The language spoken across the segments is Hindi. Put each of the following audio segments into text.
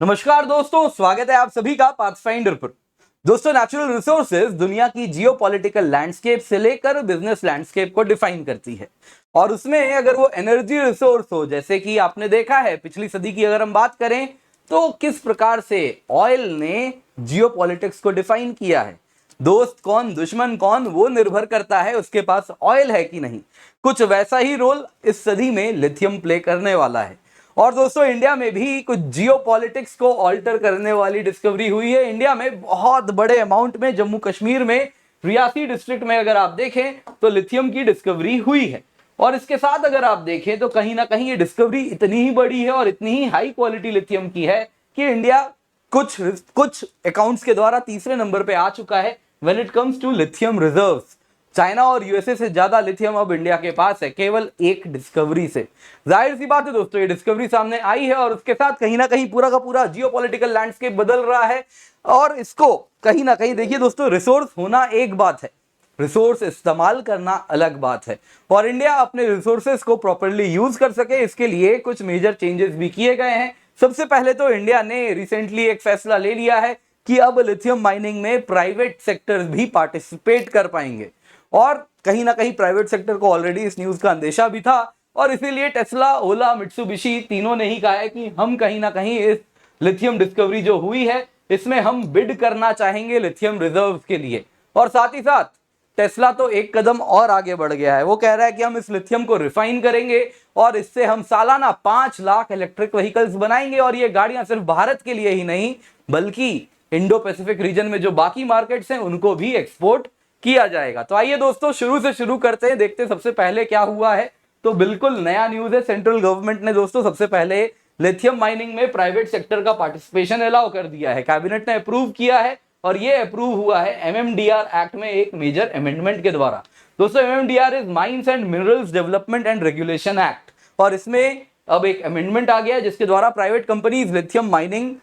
नमस्कार दोस्तों, स्वागत है आप सभी का पाथफाइंडर पर। दोस्तों, नेचुरल रिसोर्सेज दुनिया की जियोपॉलिटिकल लैंडस्केप से लेकर बिजनेस लैंडस्केप को डिफाइन करती है। और उसमें अगर वो एनर्जी रिसोर्स हो, जैसे कि आपने देखा है पिछली सदी की अगर हम बात करें तो किस प्रकार से ऑयल ने जियोपॉलिटिक्स को डिफाइन किया है। दोस्त कौन दुश्मन कौन वो निर्भर करता है उसके पास ऑयल है कि नहीं। कुछ वैसा ही रोल इस सदी में लिथियम प्ले करने वाला है। और दोस्तों, इंडिया में भी कुछ जियोपॉलिटिक्स को ऑल्टर करने वाली डिस्कवरी हुई है। इंडिया में बहुत बड़े अमाउंट में जम्मू कश्मीर में रियासी डिस्ट्रिक्ट में अगर आप देखें तो लिथियम की डिस्कवरी हुई है। और इसके साथ अगर आप देखें तो कहीं ना कहीं ये डिस्कवरी इतनी ही बड़ी है और इतनी ही हाई क्वालिटी लिथियम की है कि इंडिया कुछ कुछ अकाउंट्स के द्वारा तीसरे नंबर पे आ चुका है when it comes to lithium reserves. China और यूएसए से ज्यादा लिथियम अब इंडिया के पास है, केवल एक डिस्कवरी से। जाहिर सी बात है दोस्तों, ये डिस्कवरी सामने आई है और उसके साथ कहीं ना कहीं पूरा का पूरा जियोपॉलिटिकल लैंडस्केप बदल रहा है। और इसको कहीं ना कहीं देखिए दोस्तों, रिसोर्स होना एक बात है, रिसोर्स इस्तेमाल करना अलग बात है। और इंडिया अपने रिसोर्सेज को प्रॉपर्ली यूज कर सके, इसके लिए कुछ मेजर चेंजेस भी किए गए हैं। सबसे पहले तो इंडिया ने रिसेंटली एक फैसला ले लिया है कि अब लिथियम माइनिंग में प्राइवेट सेक्टर्स भी पार्टिसिपेट कर पाएंगे। और कहीं ना कहीं प्राइवेट सेक्टर को ऑलरेडी इस न्यूज का अंदेशा भी था और इसीलिए टेस्ला, ओला, मित्सुबिशी तीनों ने ही कहा है कि हम कहीं ना कहीं इस लिथियम डिस्कवरी जो हुई है इसमें हम बिड करना चाहेंगे लिथियम रिजर्व्स के लिए। और साथ ही साथ टेस्ला तो एक कदम और आगे बढ़ गया है, वो कह रहा है कि हम इस लिथियम को रिफाइन करेंगे और इससे हम सालाना 5 लाख इलेक्ट्रिक व्हीकल्स बनाएंगे। और ये गाड़ियां सिर्फ भारत के लिए ही नहीं बल्कि इंडो पैसिफिक रीजन में जो बाकी मार्केट्स हैं उनको भी एक्सपोर्ट किया जाएगा। तो आइए दोस्तों, शुरू से शुरू करते हैं, देखते हैं सबसे पहले क्या हुआ है। तो बिल्कुल नया न्यूज है, सेंट्रल गवर्नमेंट ने दोस्तों सबसे पहले लिथियम माइनिंग में प्राइवेट सेक्टर का पार्टिसिपेशन अलाउ कर दिया है। कैबिनेट ने अप्रूव किया है और ये अप्रूव हुआ है एमएमडीआर एक्ट में एक मेजर अमेंडमेंट के द्वारा। दोस्तों, MMDR is mines and minerals development and regulation act, और इसमें अब एक अमेंडमेंट आ गया है जिसके द्वारा प्राइवेट कंपनीज लिथियम माइनिंग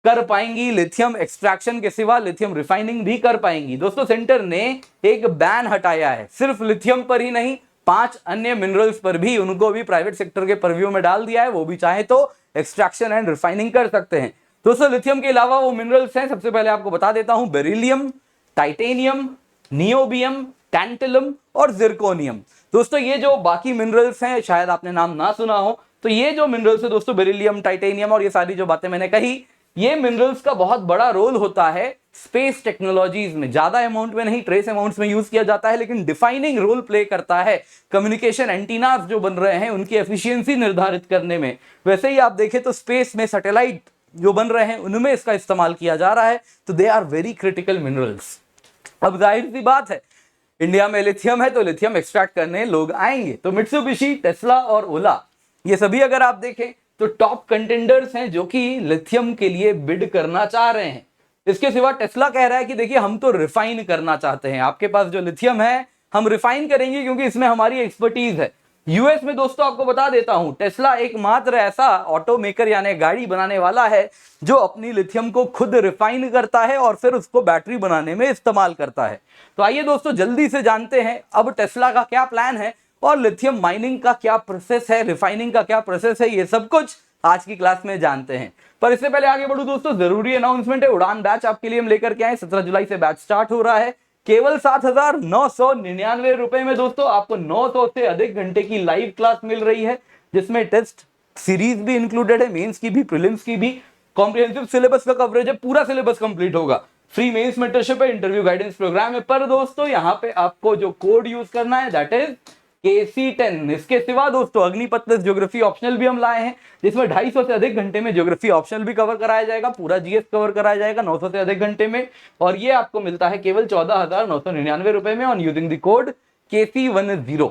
कर पाएंगी, लिथियम एक्सट्रैक्शन के सिवा लिथियम रिफाइनिंग भी कर पाएंगी। दोस्तों, सेंटर ने एक बैन हटाया है, सिर्फ लिथियम पर ही नहीं 5 अन्य मिनरल्स पर भी उनको भी प्राइवेट सेक्टर के परव्यू में डाल दिया है। वो भी चाहे तो एक्सट्रैक्शन एंड रिफाइनिंग कर सकते हैं। दोस्तों, लिथियम के अलावा वो मिनरल्स हैं, सबसे पहले आपको बता देता हूं, बेरिलियम, टाइटेनियम, नियोबियम, टैंटलम और जिरकोनियम। दोस्तों, ये जो बाकी मिनरल्स हैं शायद आपने नाम ना सुना हो, तो ये जो मिनरल्स है दोस्तों, बेरिलियम, टाइटेनियम और ये सारी जो बातें मैंने कही, ये मिनरल्स का बहुत बड़ा रोल होता है स्पेस टेक्नोलॉजीज में। ज्यादा अमाउंट में नहीं, ट्रेस अमाउंट्स में यूज किया जाता है, लेकिन डिफाइनिंग रोल प्ले करता है कम्युनिकेशन एंटीनास जो बन रहे हैं उनकी एफिशिएंसी निर्धारित करने में। वैसे ही आप देखें तो स्पेस में सैटेलाइट जो बन रहे हैं उनमें इसका इस्तेमाल किया जा रहा है। तो they are very critical minerals. अब जाहिर सी बात है, इंडिया में लिथियम है तो लिथियम एक्सट्रैक्ट करने लोग आएंगे। तो मित्सुबिशी, टेस्ला और ओला, ये सभी अगर आप देखें तो टॉप कंटेंडर्स हैं जो कि लिथियम के लिए बिड करना चाह रहे हैं। इसके सिवा टेस्ला कह रहा है कि देखिए हम तो रिफाइन करना चाहते हैं, आपके पास जो लिथियम है हम रिफाइन करेंगे क्योंकि इसमें हमारी एक्सपर्टीज है। यूएस में दोस्तों आपको बता देता हूं, टेस्ला एकमात्र ऐसा ऑटो मेकर यानी गाड़ी बनाने वाला है जो अपनी लिथियम को खुद रिफाइन करता है और फिर उसको बैटरी बनाने में इस्तेमाल करता है। तो आइए दोस्तों, जल्दी से जानते हैं अब टेस्ला का क्या प्लान है और लिथियम माइनिंग का क्या प्रोसेस है, रिफाइनिंग का क्या प्रोसेस है, ये सब कुछ आज की क्लास में जानते हैं। पर इससे पहले आगे बढ़ूं दोस्तों, जरूरी अनाउंसमेंट है, उड़ान बैच आपके लिए हम लेकर के आए। 17 जुलाई से बैच स्टार्ट हो रहा है, केवल 7,999 रुपए में दोस्तों आपको 900 से अधिक घंटे की लाइव क्लास मिल रही है, जिसमें टेस्ट सीरीज भी इंक्लूडेड है, मेंस की भी, प्रीलिम्स की भी। कॉम्प्रिहेंसिव सिलेबस का कवरेज है, पूरा सिलेबस कंप्लीट होगा। फ्री मेंस मेंटरशिप है, इंटरव्यू गाइडेंस प्रोग्राम है। पर दोस्तों, यहाँ पे आपको जो कोड यूज करना है दैट इज KC10। इसके सिवा दोस्तों अग्निपथ प्लस ज्योग्राफी ऑप्शनल भी हम लाए हैं, जिसमें 250 से अधिक घंटे में ज्योग्राफी ऑप्शनल भी कवर कराया जाएगा, पूरा जीएस कवर कराया जाएगा 900 से अधिक घंटे में। और ये आपको मिलता है केवल 14,999 रुपए में on using the code KC10।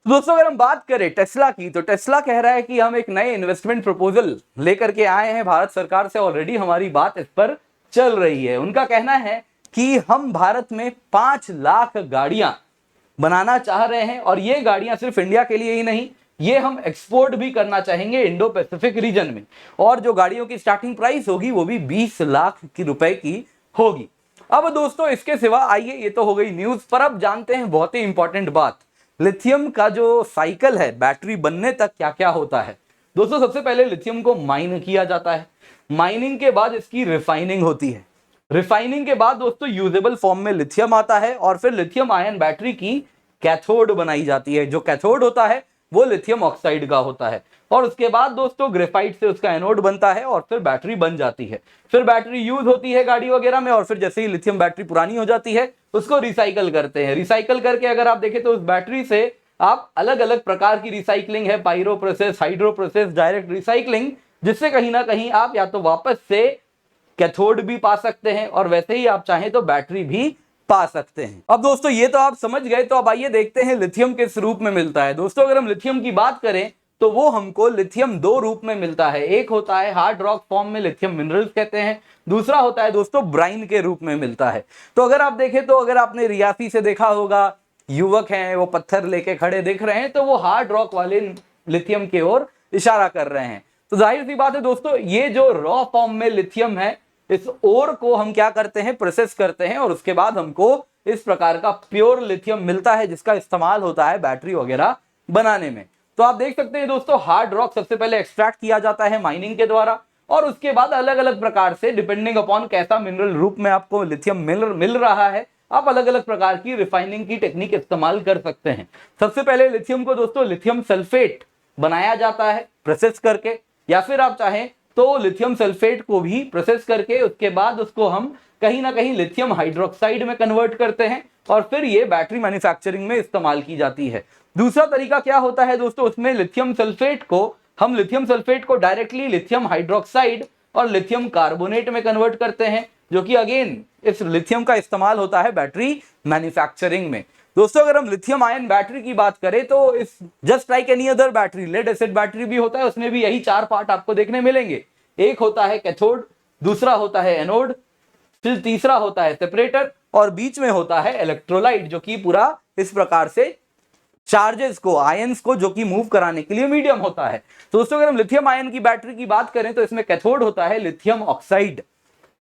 दोस्तों, अगर हम बात करें टेस्ला की, तो टेस्ला कह रहा है कि हम एक नए इन्वेस्टमेंट प्रपोजल लेकर के आए हैं भारत सरकार से। ऑलरेडी हमारी बात इस पर चल रही है। उनका कहना है कि हम भारत में 5 लाख गाड़ियां बनाना चाह रहे हैं और ये गाड़ियां सिर्फ इंडिया के लिए ही नहीं, ये हम एक्सपोर्ट भी करना चाहेंगे इंडो पैसिफिक रीजन में। और जो गाड़ियों की स्टार्टिंग प्राइस होगी वो भी 20 लाख की रुपए की होगी। अब दोस्तों, इसके सिवा आइए, ये तो हो गई न्यूज, पर अब जानते हैं बहुत ही इंपॉर्टेंट बात, लिथियम का जो साइकिल है बैटरी बनने तक क्या क्या होता है। दोस्तों, सबसे पहले लिथियम को माइन किया जाता है। माइनिंग के बाद इसकी रिफाइनिंग होती है, रिफाइनिंग के बाद दोस्तों यूजेबल फॉर्म में लिथियम आता है और फिर लिथियम आयन बैटरी की कैथोड बनाई जाती है। जो कैथोड होता है वो लिथियम ऑक्साइड का होता है और उसके बाद दोस्तों ग्रेफाइट से उसका एनोड बनता है और फिर बैटरी बन जाती है। फिर बैटरी यूज होती है गाड़ी वगैरह में और फिर जैसे ही लिथियम बैटरी पुरानी हो जाती है उसको रिसाइकल करते हैं। रिसाइकल करके अगर आप देखें तो उस बैटरी से आप अलग अलग प्रकार की रिसाइकलिंग है, pyro process, hydro process, direct recycling, जिससे कहीं ना कहीं आप या तो वापस से कैथोड भी पा सकते हैं और वैसे ही आप चाहें तो बैटरी भी पा सकते हैं। अब दोस्तों ये तो आप समझ गए, तो अब आइए देखते हैं लिथियम किस रूप में मिलता है। दोस्तों अगर हम लिथियम की बात करें तो वो हमको लिथियम दो रूप में मिलता है। एक होता है हार्ड रॉक फॉर्म में, लिथियम मिनरल्स कहते हैं। दूसरा होता है दोस्तों ब्राइन के रूप में मिलता है। तो अगर आप देखें तो अगर आपने रियासी से देखा होगा, युवक हैं वो पत्थर लेके खड़े दिख रहे हैं, तो वो हार्ड रॉक वाले लिथियम की ओर इशारा कर रहे हैं। तो जाहिर सी बात है दोस्तों, ये जो रॉ फॉर्म में लिथियम है, इस ओर को हम क्या करते हैं, प्रोसेस करते हैं और उसके बाद हमको इस प्रकार का प्योर लिथियम मिलता है जिसका इस्तेमाल होता है बैटरी वगैरह बनाने में। तो आप देख सकते हैं दोस्तों, हार्ड रॉक सबसे पहले एक्सट्रैक्ट किया जाता है माइनिंग के द्वारा और उसके बाद अलग अलग प्रकार से डिपेंडिंग अपॉन कैसा मिनरल रूप में आपको लिथियम मिल रहा है, आप अलग अलग प्रकार की रिफाइनिंग की टेक्निक इस्तेमाल कर सकते हैं। सबसे पहले लिथियम को दोस्तों लिथियम सल्फेट बनाया जाता है प्रोसेस करके, या फिर आप चाहें तो लिथियम सल्फेट को भी प्रोसेस करके उसके बाद उसको हम कहीं ना कहीं लिथियम हाइड्रोक्साइड में कन्वर्ट करते हैं और फिर ये बैटरी मैन्युफैक्चरिंग में इस्तेमाल की जाती है। दूसरा तरीका क्या होता है दोस्तों, उसमें लिथियम सल्फेट को डायरेक्टली लिथियम हाइड्रोक्साइड और लिथियम कार्बोनेट में कन्वर्ट करते हैं, जो कि अगेन इस लिथियम का इस्तेमाल होता है बैटरी मैन्युफैक्चरिंग में। दोस्तों अगर हम लिथियम आयन बैटरी की बात करें तो इस just like any other battery, lead acid battery भी होता है, उसमें भी यही चार पार्ट आपको देखने मिलेंगे। एक होता है कैथोड, दूसरा होता है एनोड, फिर तीसरा होता है सेपरेटर और बीच में होता है इलेक्ट्रोलाइट, जो कि पूरा इस प्रकार से चार्जेस को, आयंस को जो कि मूव कराने के लिए मीडियम होता है। तो दोस्तों अगर हम लिथियम आयन की बैटरी की बात करें तो इसमें कैथोड होता है लिथियम ऑक्साइड,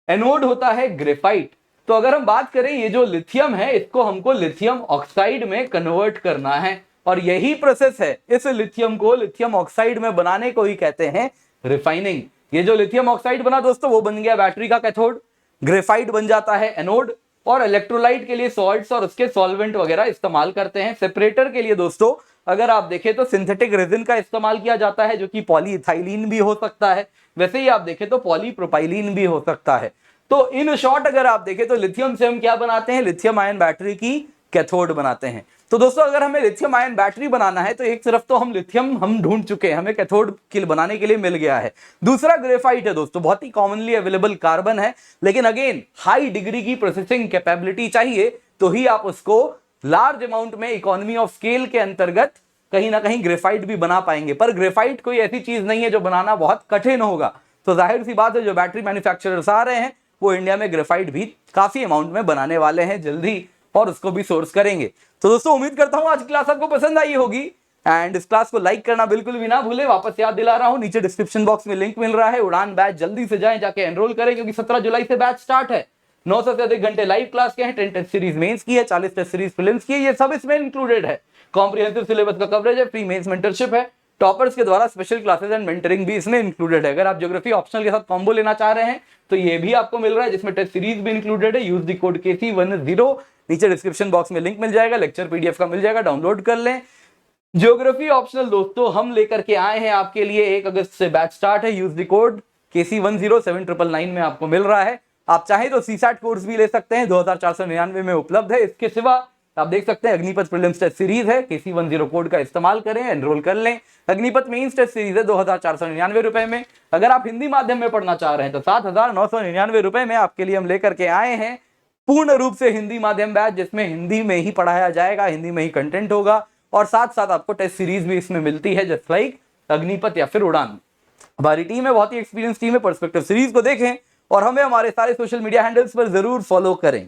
एनोड होता है ग्रेफाइट। तो अगर हम बात करें ये जो लिथियम है इसको हमको लिथियम ऑक्साइड में कन्वर्ट करना है और यही प्रोसेस है, इस लिथियम को लिथियम ऑक्साइड में बनाने को ही कहते हैं रिफाइनिंग। ये जो लिथियम ऑक्साइड बना दोस्तों वो बन गया बैटरी का कैथोड, ग्रेफाइट बन जाता है एनोड और इलेक्ट्रोलाइट के लिए सॉल्ट्स और उसके सॉल्वेंट वगैरह इस्तेमाल करते हैं। सेपरेटर के लिए दोस्तों अगर आप देखें तो सिंथेटिक रेजिन का इस्तेमाल किया जाता है, जो कि पॉलीइथाइलिन भी हो सकता है, वैसे ही आप देखें तो पॉलीप्रोपाइलिन भी हो सकता है। तो इन शॉर्ट अगर आप देखें तो लिथियम से हम क्या बनाते हैं, लिथियम आयन बैटरी की कैथोड बनाते हैं। तो दोस्तों अगर हमें लिथियम आयन बैटरी बनाना है तो एक तरफ तो हम लिथियम हम ढूंढ चुके हैं, हमें कैथोड किल बनाने के लिए मिल गया है। दूसरा ग्रेफाइट है दोस्तों, बहुत ही कॉमनली अवेलेबल कार्बन है, लेकिन अगेन हाई डिग्री की प्रोसेसिंग कैपेबिलिटी चाहिए तो ही आप उसको लार्ज अमाउंट में इकोनॉमी ऑफ स्केल के अंतर्गत कहीं ना कहीं ग्रेफाइट भी बना पाएंगे। पर ग्रेफाइट कोई ऐसी चीज नहीं है जो बनाना बहुत कठिन होगा। तो जाहिर सी बात है जो बैटरी मैन्युफैक्चरर्स आ रहे हैं वो इंडिया में ग्रेफाइट भी काफी अमाउंट में बनाने वाले हैं जल्दी और उसको भी सोर्स करेंगे। तो दोस्तों उम्मीद करता हूं आज की क्लास आपको पसंद आई होगी एंड इस क्लास को लाइक करना बिल्कुल भी ना भूले। वापस याद दिला रहा हूं, नीचे डिस्क्रिप्शन बॉक्स में लिंक मिल रहा है, उड़ान बैच जल्दी से जाएं, जाके एनरोल करें क्योंकि 17 जुलाई से बैच स्टार्ट है। 900 से अधिक घंटे लाइव क्लास के हैं, 10 टेस्ट सीरीज मेंस की है, 40 टेस्ट सीरीज प्रीलिम्स की है, ये सब इसमें इंक्लूडेड है। कॉम्प्रिहेंसिव सिलेबस का कवरेज है, फ्री मेंस मेंटरशिप है, टॉपर्स के द्वारा स्पेशल क्लासेस एंड मेंटरिंग भी इसमें इंक्लूडेड है। अगर आप ज्योग्राफी ऑप्शनल के साथ कॉम्बो लेना चाह रहे हैं तो ये भी आपको मिल रहा है, जिसमें टेस्ट सीरीज भी इंक्लूडेड है। यूज द कोड KC10, नीचे डिस्क्रिप्शन बॉक्स में लिंक मिल जाएगा, लेक्चर PDF का मिल जाएगा, डाउनलोड कर लें। ज्योग्राफी ऑप्शनल दोस्तों हम लेकर के आए हैं आपके लिए, 1 अगस्त से बैच स्टार्ट है। यूज द कोड KC10 7999 में आपको मिल रहा है। आप चाहें तो CSAT कोर्स भी ले सकते हैं, 2499 में उपलब्ध है। इसके सिवा आप देख सकते हैं अग्निपथ प्रीलिम्स टेस्ट सीरीज है, KC10 कोड का इस्तेमाल करें, एनरोल कर लें। अग्निपथ मेंस टेस्ट सीरीज है 2499 रुपए में। अगर आप हिंदी माध्यम में पढ़ना चाह रहे हैं तो 7999 रुपए में आपके लिए हम लेकर के आए हैं पूर्ण रूप से हिंदी माध्यम बैच, जिसमें हिंदी में ही पढ़ाया जाएगा, हिंदी में ही कंटेंट होगा और साथ साथ आपको टेस्ट सीरीज भी इसमें मिलती है, जस्ट लाइक अग्निपथ या फिर उड़ान। हमारी टीम है, बहुत ही एक्सपीरियंस टीम है। पर्सपेक्टिव सीरीज को देखें और हमें हमारे सारे सोशल मीडिया हैंडल्स पर जरूर फॉलो करें।